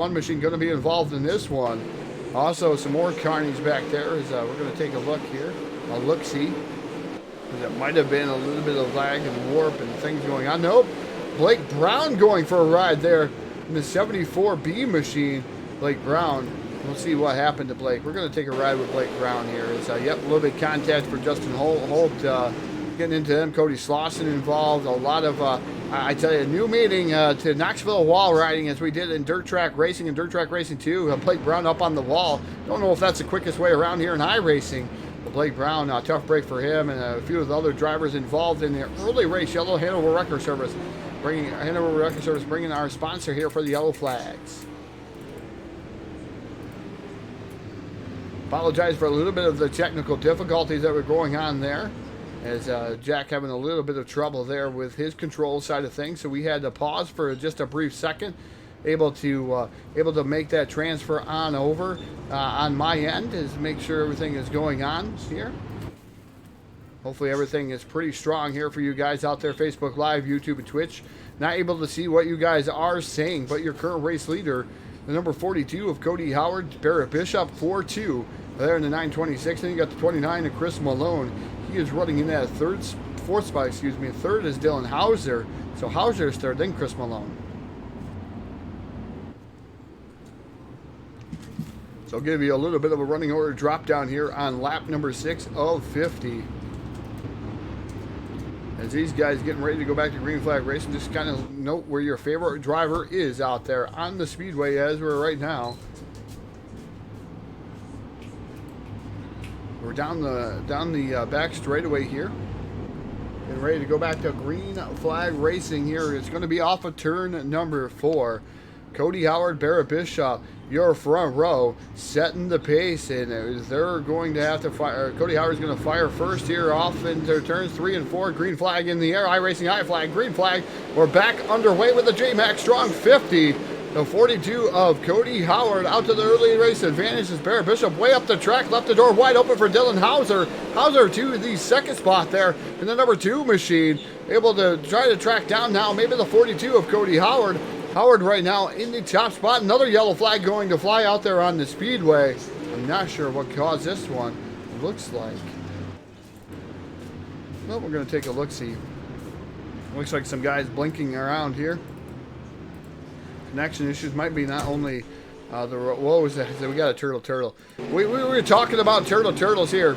one machine going to be involved in this one. Also, some more carnage back there. As we're going to take a look here. A look-see. It might have been a little bit of lag and warp and things going on. Nope. Blake Brown going for a ride there in the 74B machine. Blake Brown. We'll see what happened to Blake. We're going to take a ride with Blake Brown here. It's, yep, a little bit of contact for Justin Holt. Getting into them. Cody Slauson involved. A lot of, I tell you, a new meeting to Knoxville wall riding as we did in Dirt Track Racing and Dirt Track Racing 2. Blake Brown up on the wall. Don't know if that's the quickest way around here in iRacing. But Blake Brown, tough break for him and a few of the other drivers involved in the early race. Yellow Hanover Record Service bringing our sponsor here for the yellow flags. Apologize for a little bit of the technical difficulties that were going on there, as Jack having a little bit of trouble there with his control side of things. So we had to pause for just a brief second, able to make that transfer on over on my end, is make sure everything is going on here. Hopefully everything is pretty strong here for you guys out there, Facebook Live, YouTube, and Twitch. Not able to see what you guys are saying, but your current race leader, the number 42 of Cody Howard, Barrett Bishop, 4-2 there in the 926. Then you got the 29 of Chris Malone. He is running in that fourth spot, excuse me. Third is Dylan Hauser. So Hauser is third, then Chris Malone. So I'll give you a little bit of a running order drop down here on lap number 6 of 50. As these guys getting ready to go back to green flag racing, just kind of note where your favorite driver is out there on the speedway as we're right now. We're down the back straightaway here. Getting ready to go back to green flag racing here. It's going to be off of turn number 4. Cody Howard, Barrett Bishop, your front row, setting the pace, and they're going to have to fire. Cody Howard's going to fire first here off into turns 3 and 4. Green flag in the air. iRacing high flag. Green flag. We're back underway with the JMaxx Strong 50. The 42 of Cody Howard out to the early race advantage is Barrett Bishop way up the track, left the door wide open for Dylan Hauser. Hauser to the second spot there in the number 2 machine, able to try to track down now maybe the 42 of Cody Howard. Howard right now in the top spot. Another yellow flag going to fly out there on the speedway. I'm not sure what caused this one. It looks like. Well, we're going to take a look-see. Looks like some guys blinking around here. Connection issues might be not only what was that? We got a turtle. We were talking about turtles here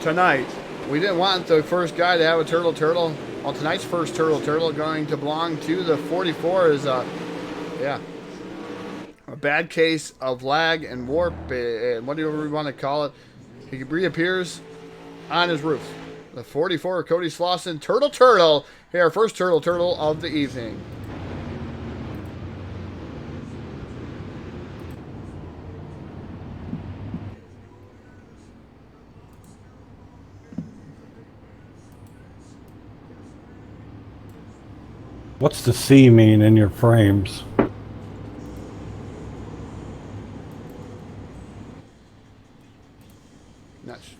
tonight. We didn't want the first guy to have a turtle. Well, tonight's first turtle going to belong to the 44 is a bad case of lag and warp, and whatever we want to call it. He reappears on his roof. The 44 Cody Slauson, turtle. Here, first turtle of the evening. What's the C mean in your frames? Not sure.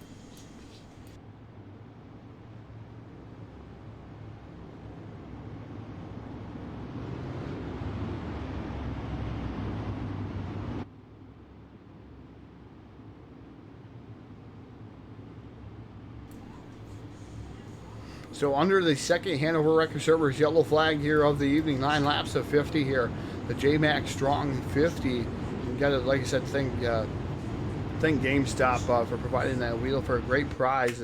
So under the second Hanover Record Servers yellow flag here of the evening, 9 laps of 50 here. The JMaxx Strong 50. You got it, like I said, thank GameStop for providing that wheel for a great prize.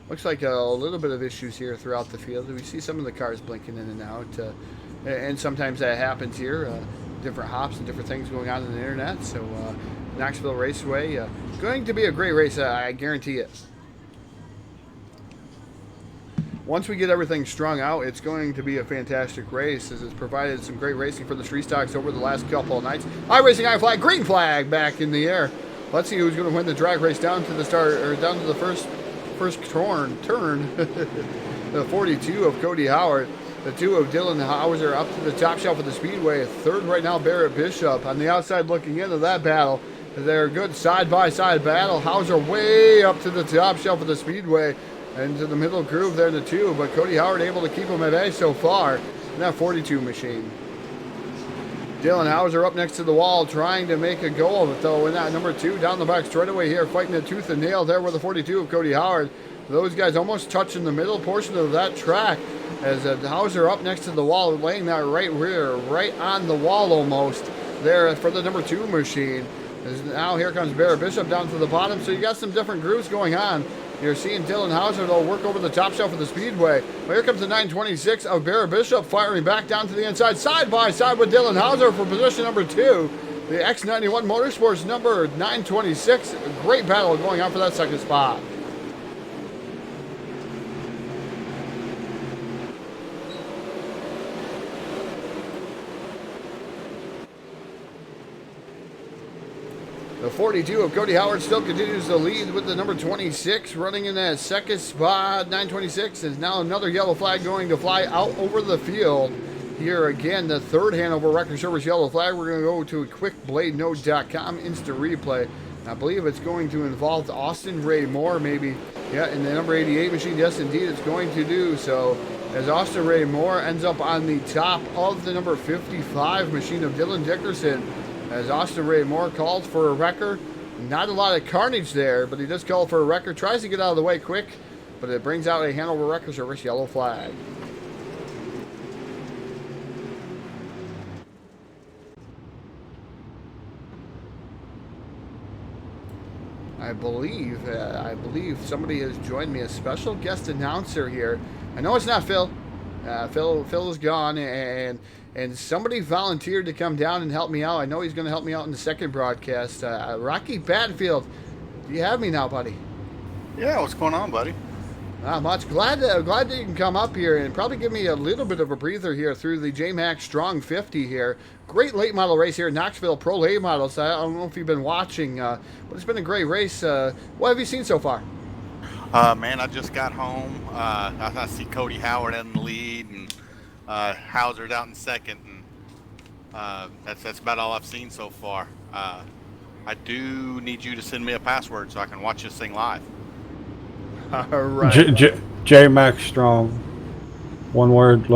Looks like a little bit of issues here throughout the field. We see some of the cars blinking in and out, and sometimes that happens here. Different hops and different things going on in the internet. So Knoxville Raceway, going to be a great race, I guarantee it. Once we get everything strung out, it's going to be a fantastic race, as it's provided some great racing for the street stocks over the last couple of nights. iRacing high flag, green flag back in the air. Let's see who's going to win the drag race down to the start, or down to the first turn. The 42 of Cody Howard, the 2 of Dylan Hauser up to the top shelf of the speedway. Third right now, Barrett Bishop on the outside looking into that battle. They're a good side-by-side battle. Hauser way up to the top shelf of the speedway. Into the middle groove there in the 2, but Cody Howard able to keep him at bay so far in that 42 machine. Dylan Hauser up next to the wall, trying to make a go of it, though, in that number 2 down the back straightaway here, fighting a tooth and nail there with the 42 of Cody Howard. Those guys almost touching the middle portion of that track as Hauser up next to the wall, laying that right rear, right on the wall almost there for the number 2 machine. As now here comes Barrett Bishop down to the bottom, so you got some different grooves going on. You're seeing Dylan Hauser, though, work over the top shelf of the Speedway. But here comes the 926 of Barrett Bishop firing back down to the inside, side by side with Dylan Hauser for position number 2. The X91 Motorsports number 926. Great battle going on for that second spot. The 42 of Cody Howard still continues to lead with the number 26 running in that second spot. 926 is now another yellow flag going to fly out over the field. Here again, the third Hanover Record Service yellow flag. We're going to go to a quickbladenode.com instant replay. I believe it's going to involve Austin Ray Moore, maybe. Yeah, in the number 88 machine, yes, indeed, it's going to do so. As Austin Ray Moore ends up on the top of the number 55 machine of Dylan Dickerson. As Austin Ray Moore calls for a wrecker. Not a lot of carnage there, but he does call for a wrecker. Tries to get out of the way quick, but it brings out a Hanover Record Service yellow flag. I believe somebody has joined me, a special guest announcer here. I know it's not Phil. Phil is gone, and somebody volunteered to come down and help me out. I know he's going to help me out in the second broadcast. Rocky Batfield, do you have me now, buddy? Yeah, what's going on, buddy? Not much. Glad that you can come up here and probably give me a little bit of a breather here through the JMaxx Strong 50 here. Great late model race here at Knoxville Pro Late Models. I don't know if you've been watching, but it's been a great race. What have you seen so far? Man, I just got home. I see Cody Howard in the lead and Hauser's out in second, and that's about all I've seen so far. I do need you to send me a password so I can watch this thing live. All right. JMaxx Strong. One word.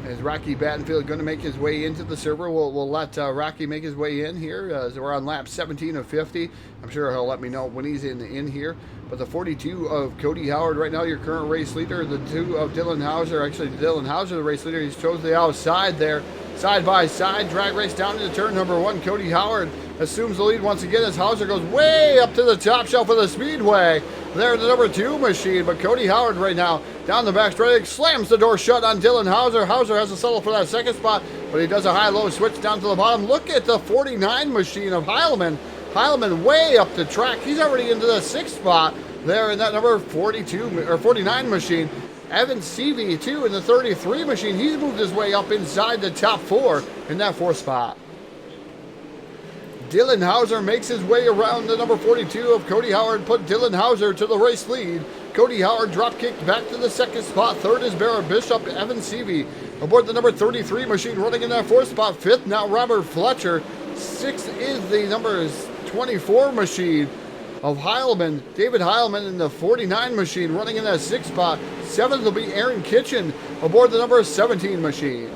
Is Rocky Battenfield going to make his way into the server? We'll let Rocky make his way in here. As we're on lap 17 of 50. I'm sure he'll let me know when he's in here. But the 42 of Cody Howard right now, your current race leader. The 2 of Dylan Hauser. Actually, Dylan Hauser, the race leader. He's chose the outside there. Side by side. Drag race down into turn number 1. Cody Howard assumes the lead once again as Hauser goes way up to the top shelf of the Speedway. There, the number 2 machine. But Cody Howard right now down the back straight slams the door shut on Dylan Hauser. Hauser has to settle for that second spot, but he does a high-low switch down to the bottom. Look at the 49 machine of Heilman. Heilman way up the track. He's already into the 6th spot there in that number 42 or 49 machine. Evan Seavey too in the 33 machine. He's moved his way up inside the top 4 in that 4th spot. Dylan Hauser makes his way around the number 42 of Cody Howard, put Dylan Hauser to the race lead. Cody Howard drop kicked back to the 2nd spot. 3rd is Barrett Bishop. Evan Seavey aboard the number 33 machine running in that 4th spot. 5th now Robert Fletcher. 6th is the number 24 machine of Heilman. David Heilman in the 49 machine running in that 6th spot. 7th will be Aaron Kitchen aboard the number 17 machine.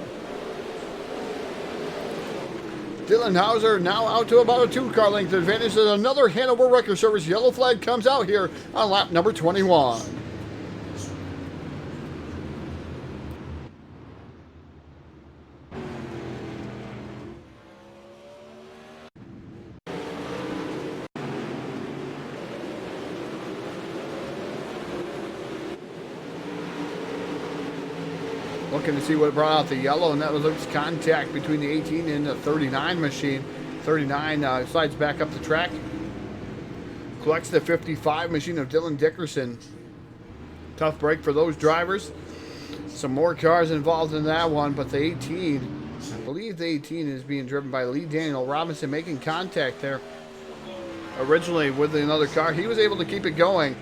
Dylan Hauser now out to about a 2-car length advantage as another Hanover Record Service yellow flag comes out here on lap number 21. Looking to see what brought out the yellow, and that was contact between the 18 and the 39 machine. 39 slides back up the track. Collects the 55 machine of Dylan Dickerson. Tough break for those drivers. Some more cars involved in that one, but the 18, I believe the 18 is being driven by Lee Daniel Robinson, making contact there. Originally with another car, he was able to keep it going.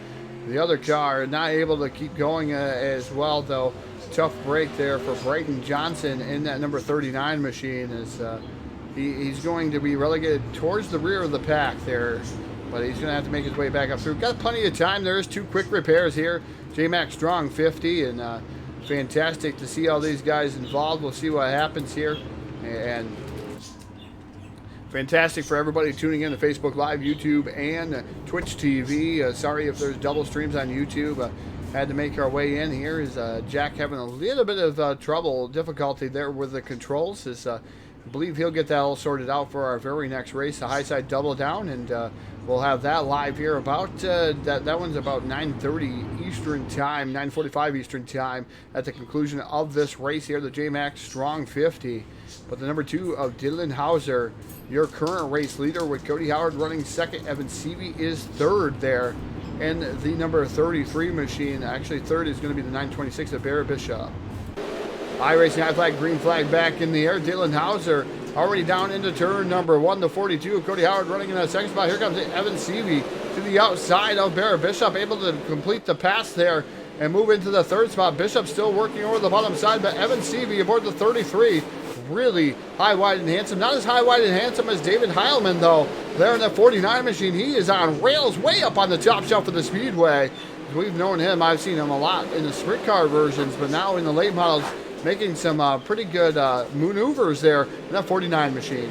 The other car not able to keep going as well, though. Tough break there for Brighton Johnson in that number 39 machine as he's going to be relegated towards the rear of the pack there, but he's going to have to make his way back up through. Got plenty of time. There's 2 quick repairs here. JMaxx strong 50, and fantastic to see all these guys involved. We'll see what happens here, and fantastic for everybody tuning in to Facebook Live, YouTube, and Twitch TV. Sorry if there's double streams on YouTube. Had to make our way in here. Is Jack having a little bit of difficulty there with the controls? I believe he'll get that all sorted out for our very next race, the high side double down, and we'll have that live here about that one's about 9:30 Eastern time, 9:45 Eastern time at the conclusion of this race here, the JMaxx Strong 50. But the number 2 of Dylan Hauser, your current race leader, with Cody Howard running second. Evan Seavey is third there. And the number 33 machine, actually third, is going to be the 926 of Barrett Bishop. iRacing high flag, green flag back in the air. Dylan Hauser already down into turn number 1, the 42 of Cody Howard running in that second spot. Here comes Evan Seavey to the outside of Barrett Bishop, able to complete the pass there and move into the third spot. Bishop still working over the bottom side, but Evan Seavey aboard the 33. Really high, wide, and handsome. Not as high, wide, and handsome as David Heilman, though. There in the 49 machine, he is on rails way up on the top shelf of the Speedway. We've known him. I've seen him a lot in the sprint car versions, but now in the late models, making some pretty good maneuvers there in that 49 machine.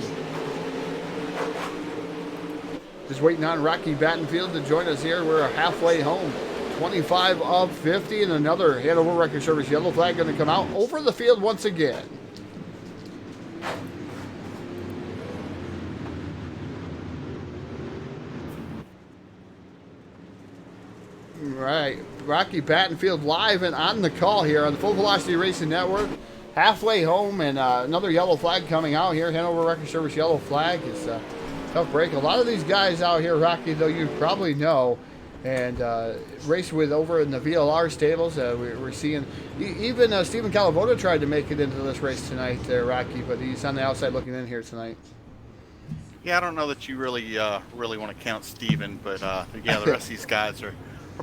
Just waiting on Rocky Battenfield to join us here. We're halfway home. 25 of 50, and another Hanover Record Service yellow flag going to come out over the field once again. Right, Rocky Battenfield live and on the call here on the Full Velocity Racing Network. Halfway home, and another yellow flag coming out here. Hanover Record Service yellow flag is a tough break. A lot of these guys out here, Rocky, though, you probably know, and race with over in the VLR stables. We're seeing even Stephen Calavoda tried to make it into this race tonight, Rocky, but he's on the outside looking in here tonight. Yeah, I don't know that you really want to count Steven, but yeah, the rest of these guys are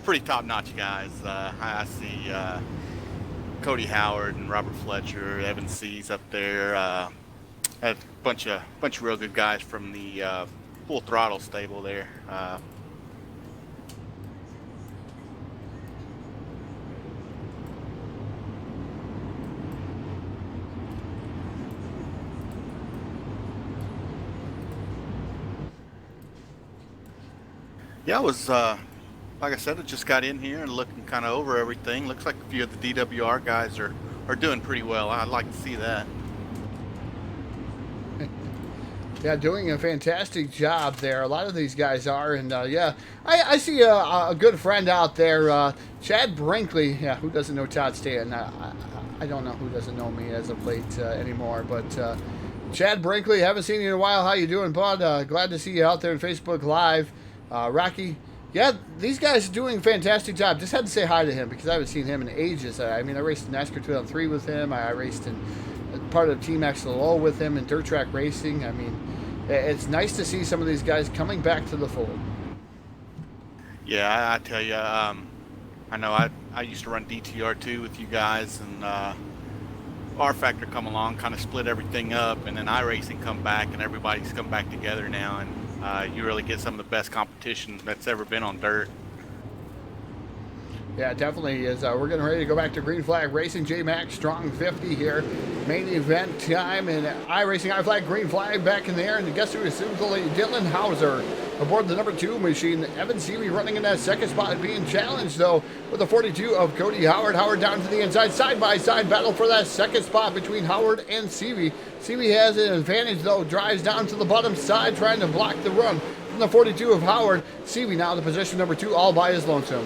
pretty top-notch guys. I see Cody Howard and Robert Fletcher, Evan C's up there. A bunch of real good guys from the Full Throttle stable there. Yeah, I was, like I said, I just got in here and looking kind of over everything. Looks like a few of the DWR guys are doing pretty well. I'd like to see that. Yeah, doing a fantastic job there. A lot of these guys are, and yeah, I see a good friend out there, Chad Brinkley. Yeah, who doesn't know Todd Stanton? I don't know who doesn't know me as of late anymore, but Chad Brinkley, haven't seen you in a while. How you doing, bud? Glad to see you out there on Facebook Live. Rocky, yeah, these guys are doing a fantastic job. Just had to say hi to him because I haven't seen him in ages. I mean, I raced in NASCAR 2003 with him. I raced in part of Team XLO with him in dirt track racing. I mean, it's nice to see some of these guys coming back to the fold. Yeah, I tell you, I know I used to run DTR2 with you guys, and R-Factor come along, kind of split everything up, and then iRacing come back, and everybody's come back together now, and you really get some of the best competition that's ever been on dirt. Yeah, it definitely is. We're getting ready to go back to green flag racing. JMaxx Strong 50 here. Main event time, and iRacing high flag, green flag back in the air. And guess who is soon to lead? Dylan Hauser aboard the number 2 machine. Evan Seavey running in that second spot, being challenged though with the 42 of Cody Howard. Howard down to the inside, side by side battle for that second spot between Howard and Seavey. Seavey has an advantage though, drives down to the bottom side trying to block the run from the 42 of Howard. Seavey now to position number 2 all by his lonesome.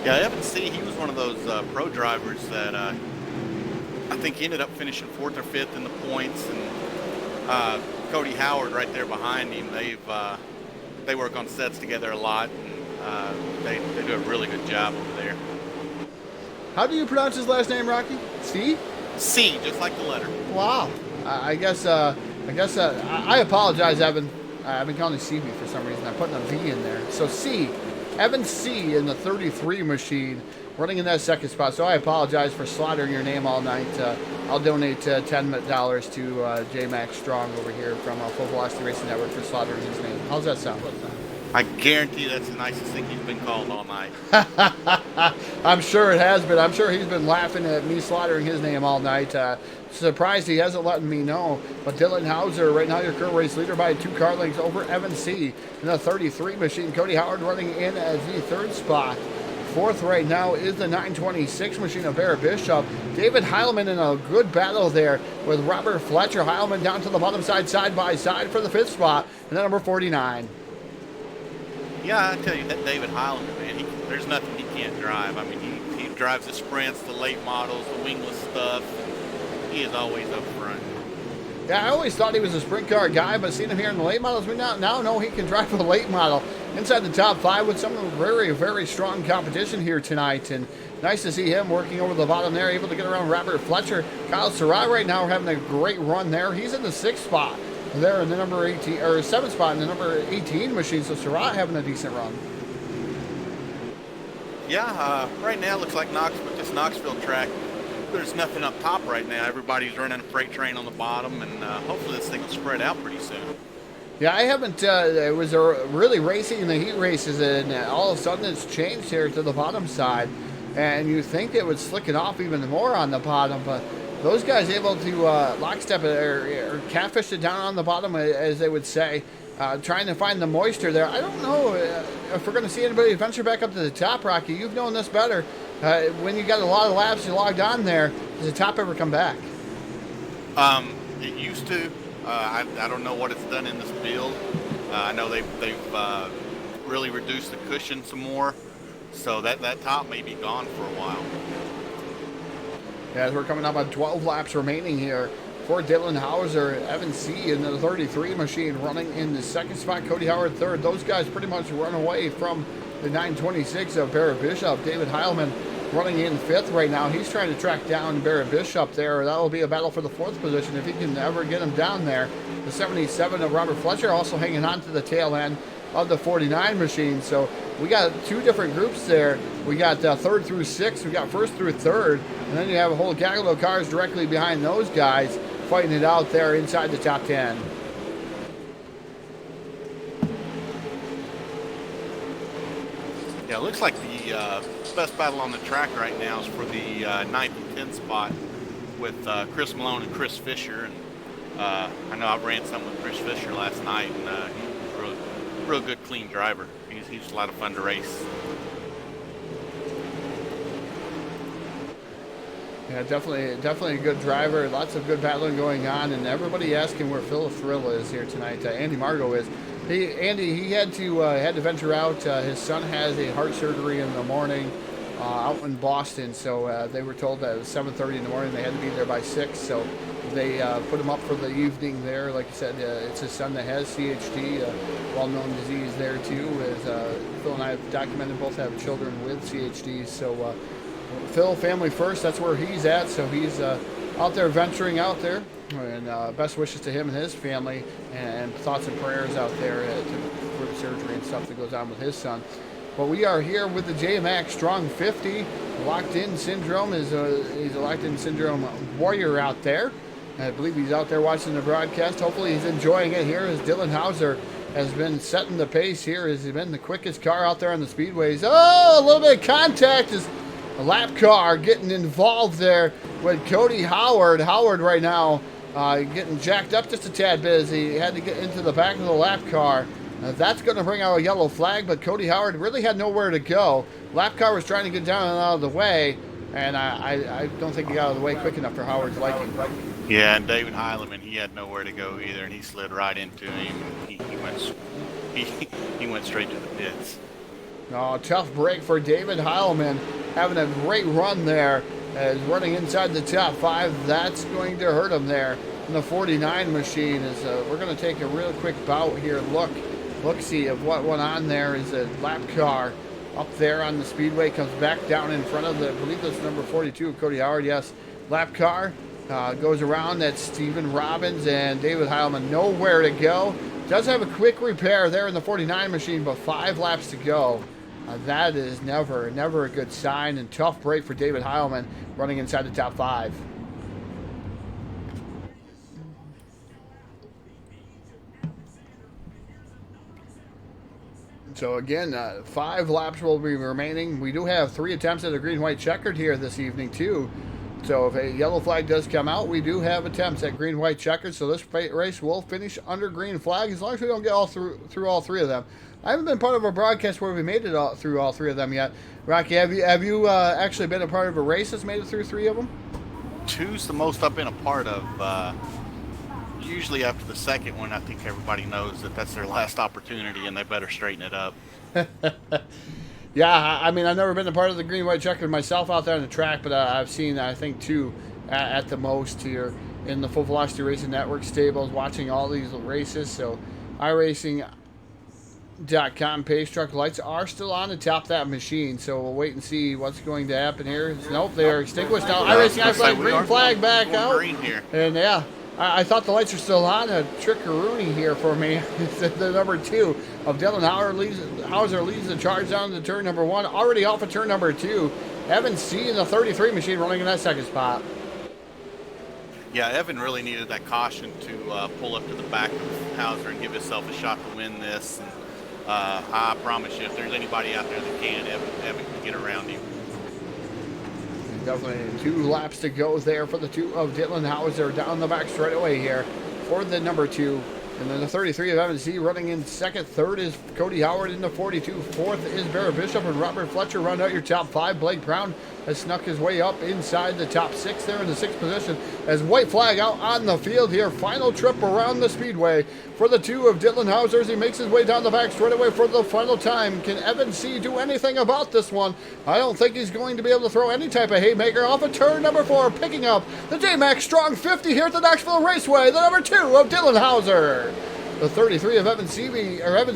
Yeah, Evan C, he was one of those pro drivers that I think he ended up finishing 4th or 5th in the points, and Cody Howard right there behind him. They work on sets together a lot, and they do a really good job over there. How do you pronounce his last name, Rocky? C? C, just like the letter. Wow. I guess I apologize, Evan. I've been calling you Seavey for some reason. I'm putting a V in there. So C. Evan C. in the 33 machine, running in that second spot. So I apologize for slaughtering your name all night. I'll donate $10 to JMaxx Strong over here from Full Velocity Racing Network for slaughtering his name. How's that sound? I guarantee that's the nicest thing he's been called all night. I'm sure it has been. I'm sure he's been laughing at me slaughtering his name all night. Surprised he hasn't let me know. But Dylan Hauser, right now your current race leader by 2 car lengths over Evan C. in the 33 machine. Cody Howard running in as the 3rd spot. 4th right now is the 926 machine of Barrett Bishop. David Heilman in a good battle there with Robert Fletcher. Heilman down to the bottom side by side for the 5th spot. And then number 49. Yeah, I tell you, that David Highland, man, there's nothing he can't drive. I mean, he drives the sprints, the late models, the wingless stuff. He is always up front. Yeah, I always thought he was a sprint car guy, but seeing him here in the late models, we now know he can drive a late model inside the top 5 with some very, very strong competition here tonight. And nice to see him working over the bottom there, able to get around Robert Fletcher. Kyle Surratt right now having a great run there. He's in the 6th spot. There in the number 18 or 7th spot in the number 18 machine, so Surratt having a decent run. Yeah, right now it looks like this Knoxville track, there's nothing up top right now. Everybody's running a freight train on the bottom, and hopefully this thing will spread out pretty soon. Yeah, I haven't. It was really racing in the heat races, and all of a sudden it's changed here to the bottom side, and you think it would slick it off even more on the bottom, but those guys able to lockstep it or catfish it down on the bottom, as they would say, trying to find the moisture there. I don't know if we're going to see anybody venture back up to the top, Rocky. You've known this better. When you got a lot of laps you logged on there, does the top ever come back? It used to. I don't know what it's done in this build. I know they've really reduced the cushion some more, so that top may be gone for a while. As we're coming up on 12 laps remaining here for Dylan Hauser, Evan C. in the 33 machine running in the 2nd spot, Cody Howard 3rd. Those guys pretty much run away from the 926 of Barrett Bishop. David Heilman running in 5th right now. He's trying to track down Barrett Bishop there. That will be a battle for the 4th position if he can ever get him down there. The 77 of Robert Fletcher also hanging on to the tail end of the 49 machine. So we got 2 different groups there. We got 3rd through 6th. We got 1st through 3rd. And then you have a whole gaggle of cars directly behind those guys fighting it out there inside the top 10. Yeah, it looks like the best battle on the track right now is for the 9th and 10th spot with Chris Malone and Chris Fisher. And I know I ran some with Chris Fisher last night, and he's a real good, clean driver. He's a lot of fun to race. Yeah, definitely a good driver. Lots of good battling going on, and everybody asking where Phil Thrill is here tonight. Andy Margot is. He had to venture out. His son has a heart surgery in the morning out in Boston, so they were told that it was 7:30 in the morning. They had to be there by 6, so they put him up for the evening there. Like I said, it's his son that has CHD, well-known disease there too. As Phil and I have documented, both have children with CHD, so. Phil, family first, that's where he's at, so he's out there venturing out there, and best wishes to him and his family, and thoughts and prayers out there for the surgery and stuff that goes on with his son. But we are here with the JMaxx Strong 50. Locked In Syndrome he's a Locked In Syndrome warrior out there. I believe he's out there watching the broadcast. Hopefully he's enjoying it here as Dylan Hauser has been setting the pace here. Has been the quickest car out there on the speedways. Oh, a little bit of contact is a lap car getting involved there with Cody Howard. Howard right now getting jacked up just a tad bit as he had to get into the back of the lap car. That's going to bring out a yellow flag, but Cody Howard really had nowhere to go. Lap car was trying to get down and out of the way, and I don't think he got out of the way quick enough for Howard's liking. Yeah, and David Heileman, he had nowhere to go either, and he slid right into him. He went straight to the pits. Oh, tough break for David Heilman, having a great run there as running inside the top 5. That's going to hurt him there in the 49 machine. As we're going to take a real quick bout here. Look-see of what went on there is a lap car up there on the speedway, comes back down in front of I believe that's number 42, Cody Howard. Yes, lap car goes around. That's Stephen Robbins, and David Heilman nowhere to go. Does have a quick repair there in the 49 machine, but 5 laps to go. That is never a good sign, and tough break for David Heilman running inside the top 5. So again, 5 laps will be remaining. We do have 3 attempts at a green-white checkered here this evening too. So if a yellow flag does come out, we do have attempts at green-white checkered. So this race will finish under green flag as long as we don't get all through all 3 of them. I haven't been part of a broadcast where we made it through all 3 of them yet. Rocky, have you actually been a part of a race that's made it through 3 of them? 2's the most I've been a part of. Usually after the second one, I think everybody knows that that's their last opportunity and they better straighten it up. Yeah, I mean, I've never been a part of the green-white checkered myself out there on the track, but I've seen, I think, 2 at the most here in the Full Velocity Racing Network stables, watching all these races. So iRacing.com pace truck lights are still on to top that machine, so we'll wait and see what's going to happen here. Nope, they are extinguished now. iRacing iFlag green flag back out. Green here. And yeah, I thought the lights are still on. A trickaroonie here for me. The number 2 of Dylan Hauser leads the charge down to turn number 1. Already off of turn number 2. Evan C in the 33 machine running in that second spot. Yeah, Evan really needed that caution to pull up to the back of Hauser and give himself a shot to win this. And I promise you, if there's anybody out there that can, Evan can get around him. Definitely 2 laps to go there for the 2 of Dylan Hauser down the back straightaway here for the number 2. And then the 33 of Evan C running in second. Third is Cody Howard in the 42. Fourth is Barrett Bishop and Robert Fletcher round out your top 5. Blake Brown has snuck his way up inside the top 6 there in the 6th position as white flag out on the field here. Final trip around the speedway for the 2 of Dylan Hauser as he makes his way down the back straightaway for the final time. Can Evan C do anything about this one? I don't think he's going to be able to throw any type of haymaker off of turn number 4, picking up the JMaxx Strong 50 here at the Knoxville Raceway. The number 2 of Dylan Hauser. The 33 of Evan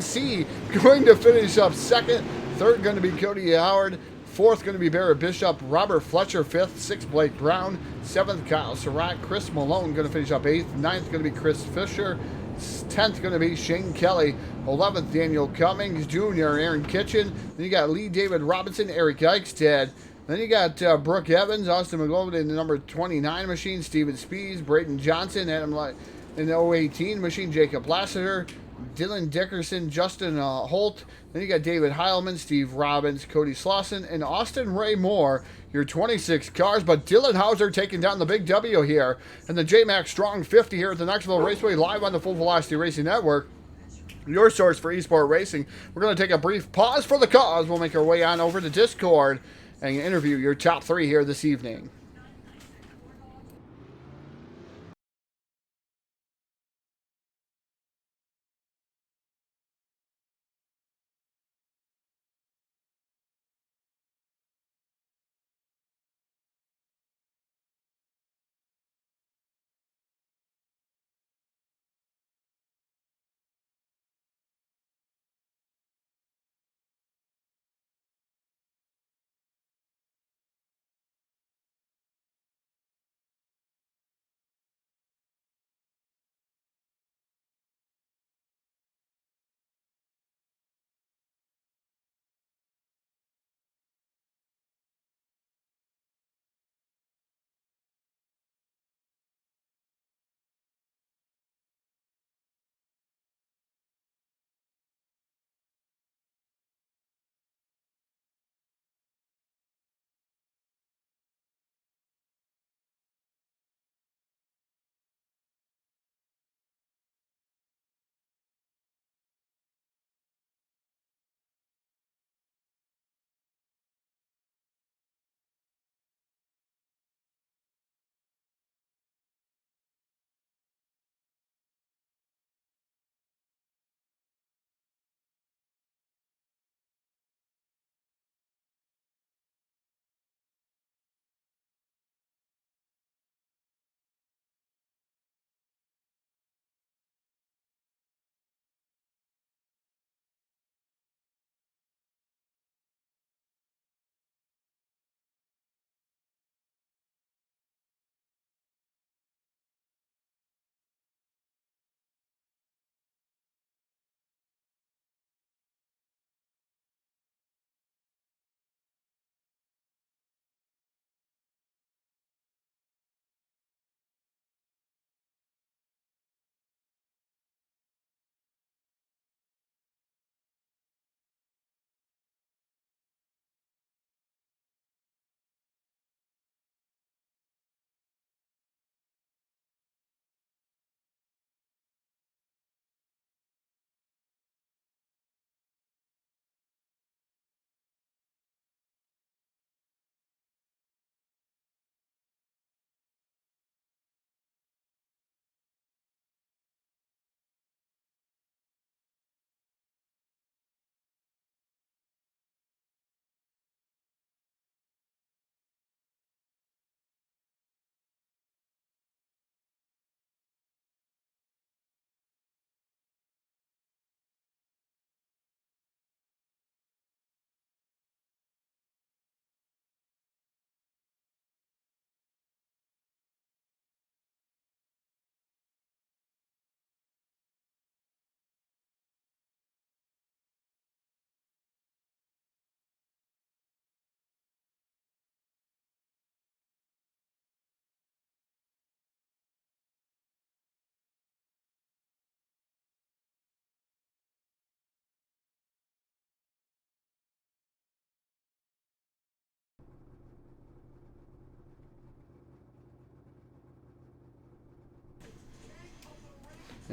C going to finish up second. Third going to be Cody Howard. Fourth going to be Barrett Bishop. Robert Fletcher fifth. Sixth Blake Brown. Seventh Kyle Surratt. Chris Malone going to finish up eighth. Ninth going to be Chris Fisher. 10th going to be Shane Kelly. 11th Daniel Cummings Jr. Aaron Kitchen. Then you got Lee David Robinson. Eric Eichstad. Then you got Brooke Evans. Austin McGovern in the number 29 machine. Steven Spees. Braden Johnson. Adam Light. In the 018 machine, Jacob Lassiter, Dylan Dickerson, Justin Holt. Then you got David Heilman, Steve Robbins, Cody Slauson, and Austin Ray Moore. Your 26 cars, but Dylan Hauser taking down the big W here. And the JMaxx Strong 50 here at the Knoxville Raceway, live on the Full Velocity Racing Network. Your source for eSport Racing. We're going to take a brief pause for the cause. We'll make our way on over to Discord and interview your top 3 here this evening.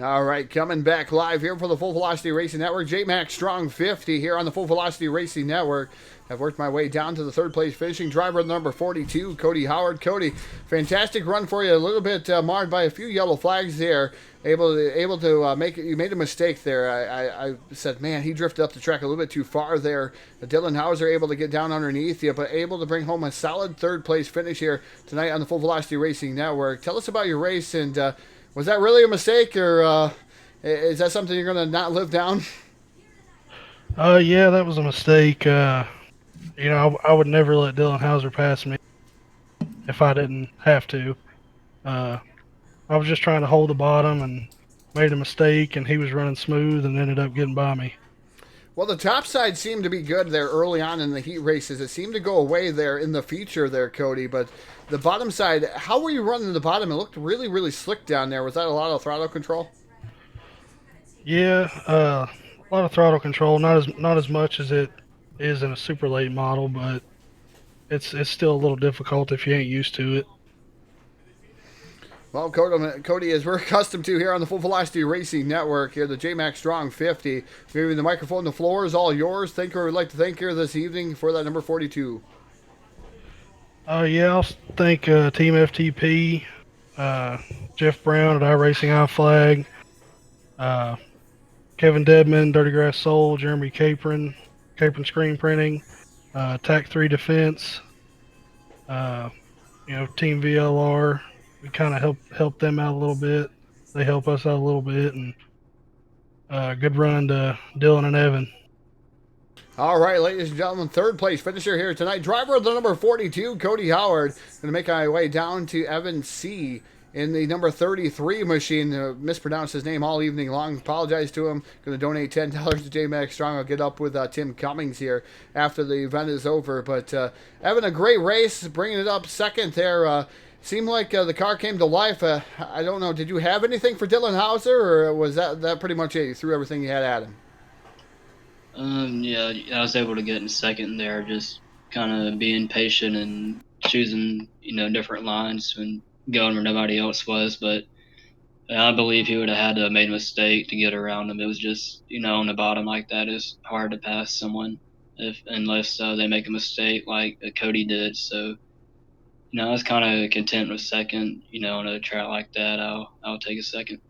All right, coming back live here for the Full Velocity Racing Network. JMaxx Strong 50 here on the Full Velocity Racing Network. I've worked my way down to the third place finishing driver number 42, Cody Howard. Cody, fantastic run for you. A little bit marred by a few yellow flags there. Able to make it. You made a mistake there. I said, man, he drifted up the track a little bit too far there. Dylan Hauser able to get down underneath you, but able to bring home a solid third place finish here tonight on the Full Velocity Racing Network. Tell us about your race and. Was that really a mistake, or is that something you're going to not live down? Yeah, that was a mistake. I would never let Dylan Hauser pass me if I didn't have to. Uh, I was just trying to hold the bottom and made a mistake, and he was running smooth and ended up getting by me. Well, the top side seemed to be good there early on in the heat races. It seemed to go away there in the feature there, Cody. But the bottom side, how were you running the bottom? It looked really, really slick down there. Was that a lot of throttle control? Yeah, a lot of throttle control, not as much as it is in a super late model, but it's still a little difficult if you ain't used to it. Well, Cody, as we're accustomed to here on the Full Velocity Racing Network, here, the JMaxx Strong 50, giving the microphone, the floor is all yours. Thank you, would like to thank you this evening for that number 42. Yeah, I'll thank Team FTP, Jeff Brown at iRacing iFlag, uh, Kevin Dedman, Dirty Grass Soul, Jeremy Capron Screen Printing, TAC 3 Defense, uh, Team VLR. We kind of help them out a little bit. They help us out a little bit, and good run to Dylan and Evan. All right, ladies and gentlemen, third place finisher here tonight. Driver of the number 42, Cody Howard. Going to make my way down to Evan C. in the number 33 machine. Mispronounced his name all evening long. Apologize to him. Going to donate $10 to JMaxx Strong. I'll get up with Tim Cummings here after the event is over. But Evan, a great race, bringing it up second there. Seemed like the car came to life. I don't know. Did you have anything for Dylan Hauser, or was that pretty much it? You threw everything you had at him? Yeah, I was able to get in second there, just kind of being patient and choosing, different lines and going where nobody else was. But I believe he would have had to have made a mistake to get around him. It was just, on the bottom like that, it's hard to pass someone unless they make a mistake like Cody did. So, I was kind of content with second. On a track like that, I'll take a second.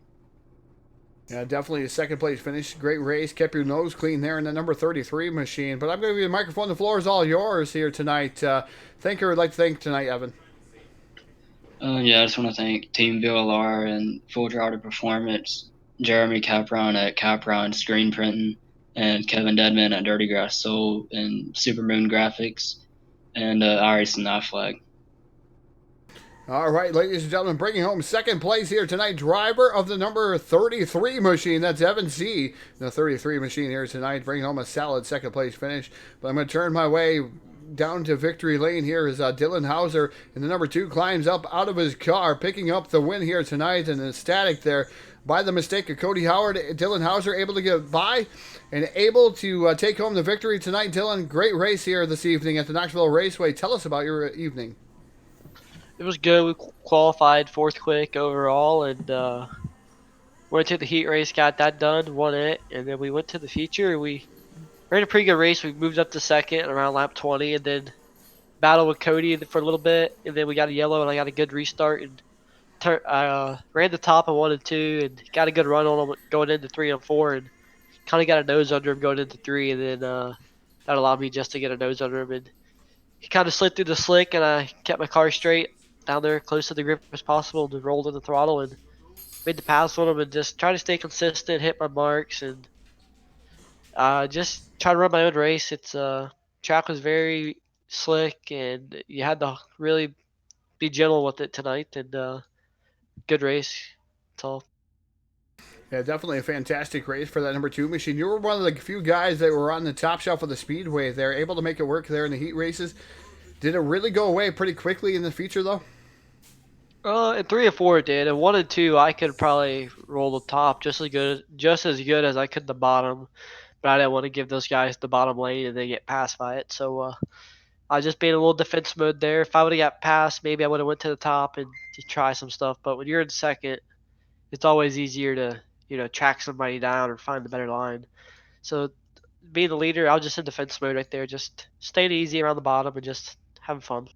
Yeah, definitely a second place finish. Great race. Kept your nose clean there in the number 33 machine. But I'm going to give you the microphone. The floor is all yours here tonight. Thank you. I'd like to thank tonight, Evan. Yeah, I just want to thank Team VLR and Full Throttle Performance, Jeremy Capron at Capron Screen Printing, and Kevin Dedman at Dirty Grass Soul and Supermoon Graphics, and Iris and iFlag. All right, ladies and gentlemen, bringing home second place here tonight, driver of the number 33 machine. That's Evan C. The 33 machine here tonight, bringing home a solid second place finish. But I'm going to turn my way down to victory lane here as Dylan Hauser in the number 2 climbs up out of his car, picking up the win here tonight, and ecstatic there by the mistake of Cody Howard. Dylan Hauser able to get by and able to take home the victory tonight. Dylan, great race here this evening at the Knoxville Raceway. Tell us about your evening. It was good. We qualified fourth quick overall, and went to the heat race, got that done, won it, and then we went to the feature. We ran a pretty good race. We moved up to second around lap 20, and then battled with Cody for a little bit, and then we got a yellow, and I got a good restart, and ran the top of 1 and 2, and got a good run on him going into 3 and 4, and kind of got a nose under him going into 3, and then that allowed me just to get a nose under him, and he kind of slid through the slick, and I kept my car straight down there close to the grip as possible, and rolled in the throttle and made the pass on him, and just try to stay consistent, hit my marks, and just try to run my own race. It's track was very slick, and you had to really be gentle with it tonight, and good race. That's all. Yeah, definitely a fantastic race for that number 2 machine. You were one of the few guys that were on the top shelf of the speedway there, able to make it work there in the heat races. Did it really go away pretty quickly in the feature, though? In 3 and 4 it did. In 1 and 2 I could probably roll the top just as good as I could the bottom, but I didn't want to give those guys the bottom lane and they get passed by it. So I just being a little defense mode there. If I would have got passed, maybe I would have went to the top and to try some stuff. But when you're in second, it's always easier to track somebody down or find the better line. So being the leader, I was just in defense mode right there, just staying easy around the bottom and just having fun.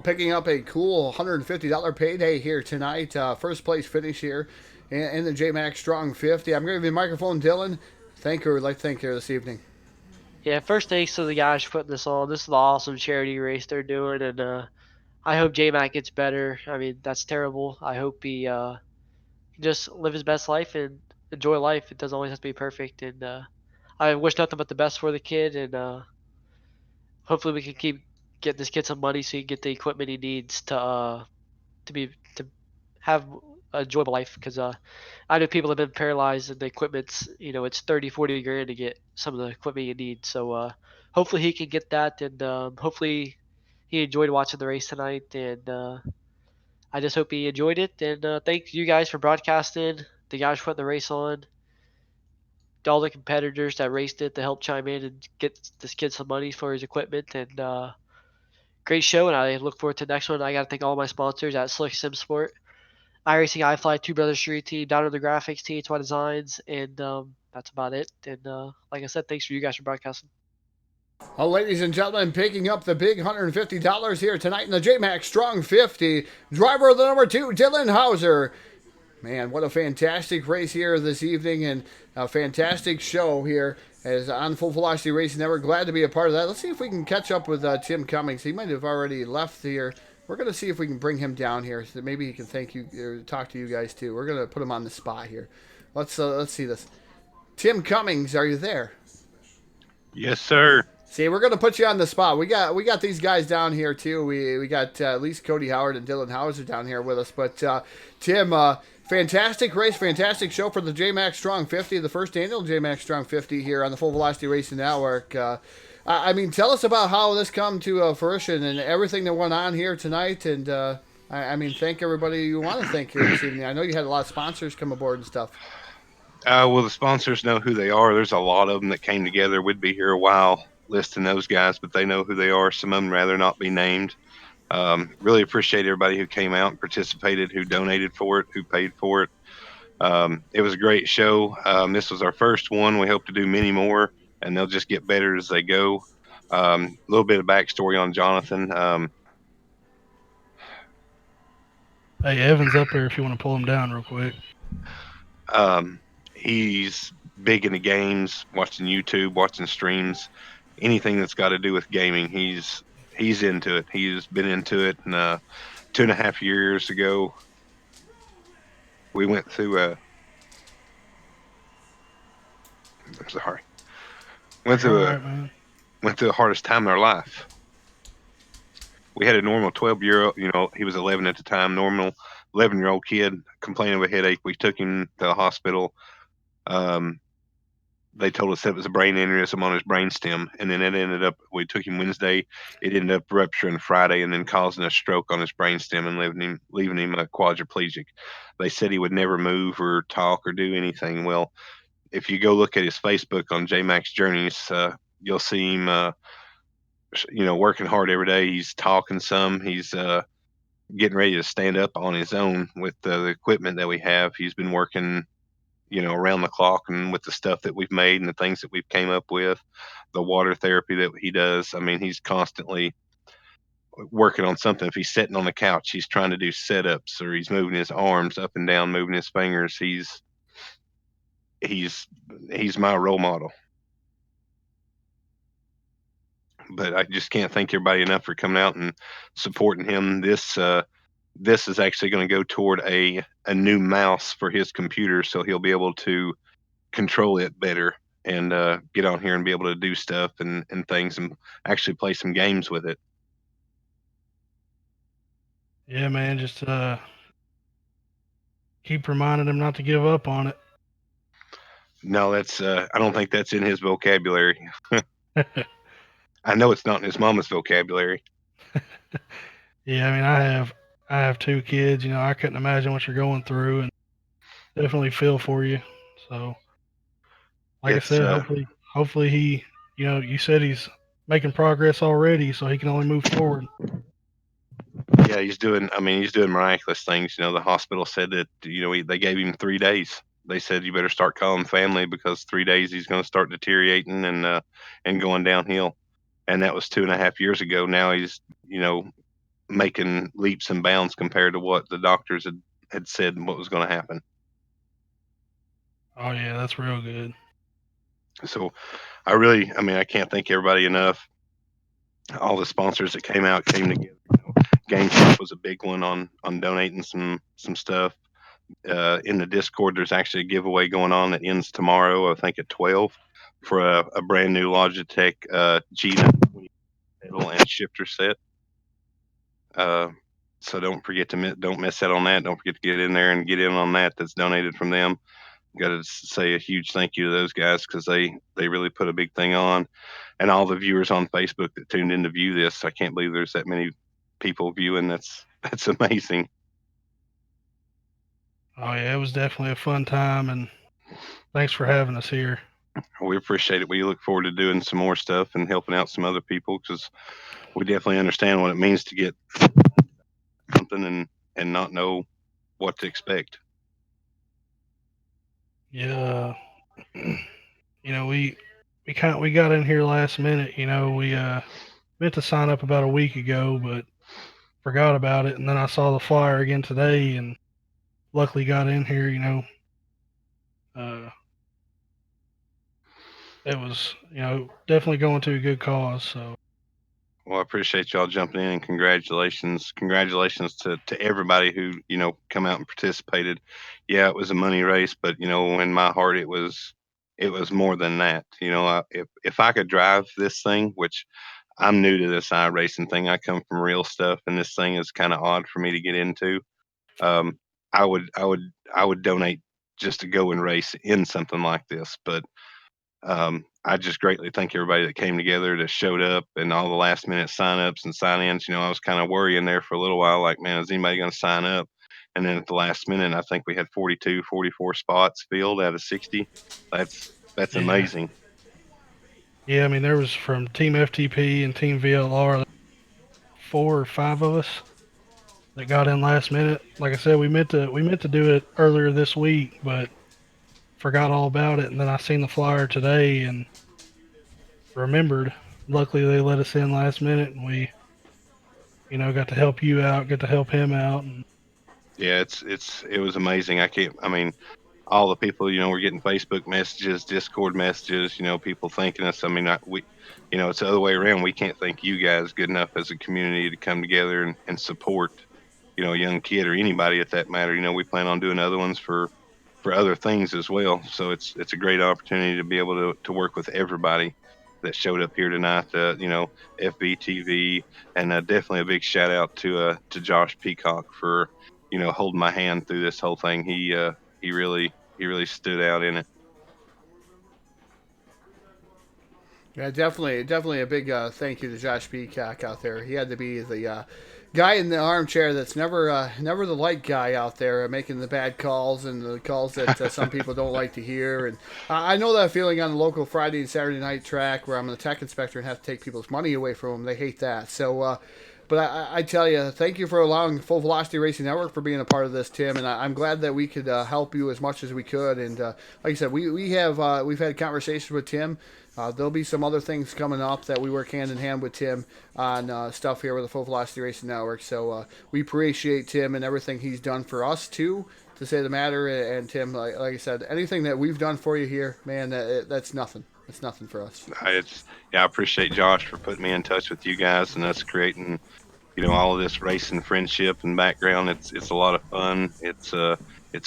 Picking up a cool $150 payday here tonight. First place finish here in the JMaxx Strong 50. I'm going to give you the microphone, Dylan. Thank you. I'd like to thank you this evening. Yeah, first thanks to the guys for putting this on. This is an awesome charity race they're doing, and I hope JMac gets better. I mean, that's terrible. I hope he can just live his best life and enjoy life. It doesn't always have to be perfect, and I wish nothing but the best for the kid, and hopefully we can keep getting this kid some money so he can get the equipment he needs to have a enjoyable life. Because I know people have been paralyzed and the equipment's it's 30, 40 grand to get some of the equipment you need. So hopefully he can get that, and hopefully he enjoyed watching the race tonight. And I just hope he enjoyed it. And thank you guys for broadcasting. The guys for putting the race on. All the competitors that raced it to help chime in and get this kid some money for his equipment. And great show, and I look forward to the next one. I got to thank all my sponsors at Slick Sim Sport, iRacing, iFly, Two Brothers Street Team, Down on the Graphics, TH1 Designs, and that's about it. And like I said, thanks for you guys for broadcasting. Well, ladies and gentlemen, picking up the big $150 here tonight in the JMaxx Strong 50. Driver of the number 2, Dylan Hauser. Man, what a fantastic race here this evening, and a fantastic show here as on Full Velocity Racing Network. Glad to be a part of that. Let's see if we can catch up with Tim Cummings. He might have already left here. We're going to see if we can bring him down here so that maybe he can thank you or talk to you guys too. We're going to put him on the spot here. Let's see this. Tim Cummings, are you there? Yes, sir. See, we're gonna put you on the spot. We got these guys down here too. We got at least Cody Howard and Dylan Hauser down here with us. But Tim, fantastic race, fantastic show for the JMaxx Strong 50, the first annual JMaxx Strong 50 here on the Full Velocity Racing Network. I mean, tell us about how this come to fruition and everything that went on here tonight. And I mean, thank everybody you want to thank here this evening. I know you had a lot of sponsors come aboard and stuff. Well, the sponsors know who they are. There's a lot of them that came together. We'd be here a while listing those guys, but they know who they are. Some of them rather not be named. Really appreciate everybody who came out and participated, who donated for it, who paid for it. It was a great show. This was our first one. We hope to do many more, and they'll just get better as they go. A little bit of backstory on Jonathan. Hey, Evan's up there if you want to pull him down real quick. He's big into games, watching YouTube, watching streams, anything that's got to do with gaming. He's into it. He's been into it. And 2.5 years ago, we went through I'm sorry. Went through the hardest time in our life. We had a normal 12-year-old, he was 11 at the time, normal 11-year-old kid complaining of a headache. We took him to the hospital. They told us that it was a brain aneurysm on his brainstem, and then it ended up. We took him Wednesday. It ended up rupturing Friday, and then causing a stroke on his brainstem and leaving him quadriplegic. They said he would never move or talk or do anything. Well, if you go look at his Facebook on JMaxx Journeys, you'll see him, working hard every day. He's talking some. He's getting ready to stand up on his own with the equipment that we have. He's been working around the clock and with the stuff that we've made and the things that we've came up with, the water therapy that he does. I mean, he's constantly working on something. If he's sitting on the couch, he's trying to do setups, or he's moving his arms up and down, moving his fingers. He's my role model. But I just can't thank everybody enough for coming out and supporting him. This is actually going to go toward a new mouse for his computer, so he'll be able to control it better and get on here and be able to do stuff and things and actually play some games with it. Yeah, man, just keep reminding him not to give up on it. No, that's I don't think that's in his vocabulary. I know it's not in his mama's vocabulary. Yeah, I mean, I have 2 kids. I couldn't imagine what you're going through, and definitely feel for you. So, like I said, hopefully he, you said he's making progress already, so he can only move forward. Yeah, he's doing. I mean, he's doing miraculous things. The hospital said that they gave him 3 days. They said you better start calling family because 3 days he's going to start deteriorating and going downhill. And that was 2.5 years ago. Now he's making leaps and bounds compared to what the doctors had said what was going to happen. Oh yeah, that's real good. So I can't thank everybody enough. All the sponsors that came together. GameStop was a big one on donating some stuff. In the Discord, there's actually a giveaway going on that ends tomorrow, I think at 12, for a brand new Logitech Gina pedal and shifter set. Uh, so don't miss out on that. Don't forget to get in there and get in on that. That's donated from them. Got to say a huge thank you to those guys because they really put a big thing on, and all the viewers on Facebook that tuned in to view this. I can't believe there's that many people viewing. That's amazing. Oh yeah, it was definitely a fun time, and thanks for having us here. We appreciate it. We look forward to doing some more stuff and helping out some other people because we definitely understand what it means to get something and not know what to expect. Yeah, we got in here last minute. We meant to sign up about a week ago, but forgot about it, and then I saw the flyer again today, and luckily got in here. Uh, it was definitely going to a good cause. So Well, I appreciate y'all jumping in and congratulations to everybody who come out and participated. Yeah, it was a money race, but in my heart it was more than that. If I could drive this thing, which I'm new to this iRacing thing, I come from real stuff, and this thing is kind of odd for me to get into. Um, I would donate just to go and race in something like this, but I just greatly thank everybody that came together, that showed up, and all the last minute sign-ups and sign-ins. I was kind of worrying there for a little while, like, man, is anybody going to sign up? And then at the last minute, I think we had 42, 44 spots filled out of 60. That's yeah, amazing. yeah. I mean, there was from Team FTP and Team VLR, 4 or 5 of us that got in last minute. Like I said, we meant to do it earlier this week, but forgot all about it. And then I seen the flyer today and remembered. Luckily, they let us in last minute, and we got to help you out, get to help him out. And Yeah, it was amazing. I mean, all the people, we're getting Facebook messages, Discord messages, people thanking us. I mean, it's the other way around. We can't thank you guys good enough as a community to come together and support, a young kid or anybody at that matter. We plan on doing other ones for other things as well. So it's a great opportunity to be able to work with everybody that showed up here tonight. FBTV, and definitely a big shout out to Josh Peacock for holding my hand through this whole thing. He really stood out in it. Yeah, definitely a big thank you to Josh Peacock out there. He had to be the guy in the armchair that's never the light guy out there making the bad calls and the calls that some people don't like to hear. And I know that feeling on the local Friday and Saturday night track where I'm the tech inspector and have to take people's money away from them. They hate that. So. But I tell you, thank you for allowing Full Velocity Racing Network for being a part of this, Tim. And I'm glad that we could help you as much as we could. And like I said, we've had conversations with Tim. There'll be some other things coming up that we work hand in hand with Tim on stuff here with the Full Velocity Racing Network. So we appreciate Tim and everything he's done for us too, to say the matter. And Tim, like I said, anything that we've done for you here, man, that's nothing. It's nothing for us. I appreciate Josh for putting me in touch with you guys and us creating all of this racing friendship and background. It's a lot of fun. It's a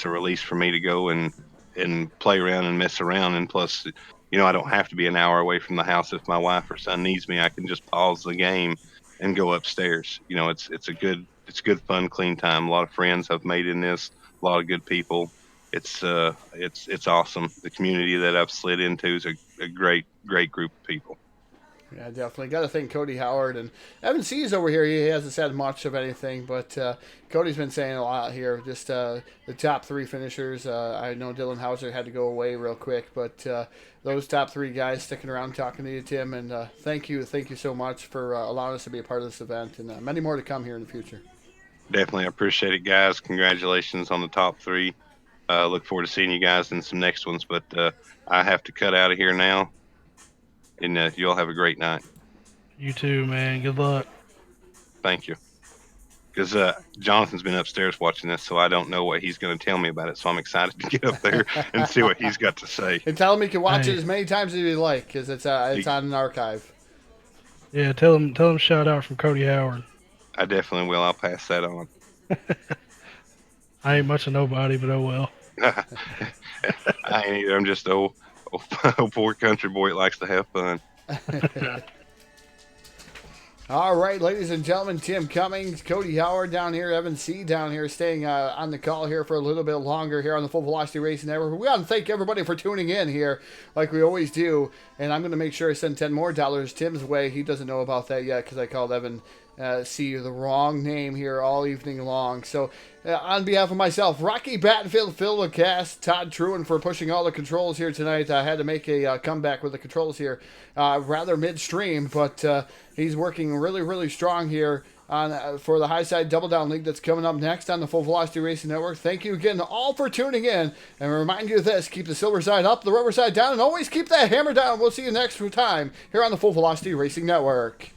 release for me to go and play around and mess around. And plus, I don't have to be an hour away from the house if my wife or son needs me. I can just pause the game and go upstairs. It's a good fun clean time. A lot of friends I've made in this. A lot of good people. It's awesome. The community that I've slid into is a great group of people. Yeah, definitely. Got to thank Cody Howard. And Evan C's over here. He hasn't said much of anything, but Cody's been saying a lot here. Just the top three finishers. I know Dylan Hauser had to go away real quick, but those top three guys sticking around talking to you, Tim. And thank you so much for allowing us to be a part of this event. And many more to come here in the future. Definitely appreciate it, guys. Congratulations on the top three. Look forward to seeing you guys in some next ones. But I have to cut out of here now. And you all have a great night. You too, man. Good luck. Thank you. Because Jonathan's been upstairs watching this, so I don't know what he's going to tell me about it. So I'm excited to get up there and see what he's got to say. And tell him he can watch Hey. it as many times as he like, because it's on an archive. Yeah, tell him shout out from Cody Howard. I definitely will. I'll pass that on. I ain't much of nobody, but oh well. I ain't either. I'm just an old poor country boy that likes to have fun. All right, ladies and gentlemen, Tim Cummings, Cody Howard down here, Evan C down here, staying on the call here for a little bit longer here on the Full Velocity Racing Network. We want to thank everybody for tuning in here, like we always do. And I'm going to make sure I send $10 more Tim's way. He doesn't know about that yet because I called Evan C the wrong name here all evening long. So on behalf of myself, Rocky Battenfield, Phil LeCast, Todd Truen for pushing all the controls here tonight. I had to make a comeback with the controls here rather midstream, but he's working really, really strong here on for the High Side Double Down League that's coming up next on the Full Velocity Racing Network. Thank you again to all for tuning in. And remind you of this, keep the silver side up, the rubber side down, and always keep that hammer down. We'll see you next time here on the Full Velocity Racing Network.